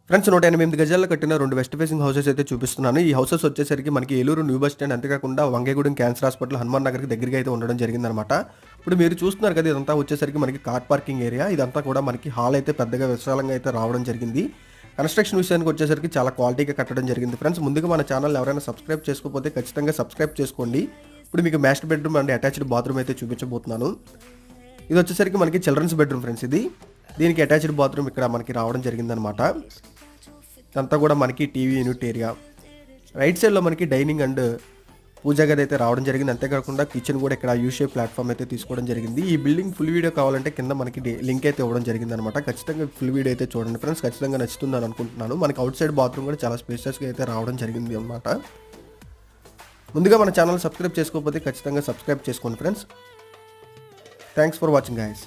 Friends 108 గజాల్లో కట్టిన 2 west facing houses అయితే చూపిస్తున్నాను. ఈ హౌసెస్ వచ్చేసరికి మనకి ఏలూరు న్యూ బస్ స్టాండ్ అంతేకాకుండా వంగేగూడెం క్యాన్సర్ హాస్పిటల్, హనుమాన్ నగర్‌కి దగ్గరగా అయితే ఉండడం జరిగిందనమాట. ఇప్పుడు మీరు చూస్తున్నారు కదా! ఇదంతా వచ్చేసరికి మనకి కార్ పార్కింగ్ ఏరియా. ఇదంతా కూడా మనకి హాల్ అయితే పెద్దగా విశాలంగా అయితే రావడం జరిగింది. కన్‌స్ట్రక్షన్ విషయానికి వచ్చేసరికి చాలా క్వాలిటీగా కట్టడం జరిగింది ఫ్రెండ్స్. ముందుగా మన ఛానల్‌ని ఎవరైనా సబ్స్క్రైబ్ చేసుకోకపోతే ఖచ్చితంగా సబ్స్క్రైబ్ చేసుకోండి. ఇప్పుడు మీకు master bedroom and attached bathroom అయితే చూపించబోతున్నాను. ఇది వచ్చేసరికి మనకి చిల్డ్రన్స్ బెడ్‌రూమ్ ఫ్రెండ్స్ ఇది. దీనికి అటాచ్డ్ బాత్రూమ్ ఇక్కడ మనకి రావడం జరిగిందనమాట. ఇదంతా కూడా మనకి టీవీ యూనిట్ ఏరియా. రైట్ సైడ్లో మనకి డైనింగ్ అండ్ పూజా గది అయితే రావడం జరిగింది. అంతేకాకుండా కిచెన్ కూడా ఇక్కడ యూ షేప్ ప్లాట్ఫామ్ అయితే తీసుకోవడం జరిగింది. ఈ బిల్డింగ్ ఫుల్ వీడియో కావాలంటే కింద మనకి లింక్ అయితే ఇవ్వడం జరిగింది అనమాట. ఖచ్చితంగా ఫుల్ వీడియో అయితే చూడండి ఫ్రెండ్స్. ఖచ్చితంగా నచ్చుతుందని అనుకుంటున్నాను. మనకి అవుట్ సైడ్ బాత్రూమ్ కూడా చాలా స్పేషియస్గా అయితే రావడం జరిగింది అనమాట. ముందుగా మన ఛానల్ సబ్స్క్రైబ్ చేసుకోకపోతే ఖచ్చితంగా సబ్స్క్రైబ్ చేసుకోండి friends. Thanks for watching guys.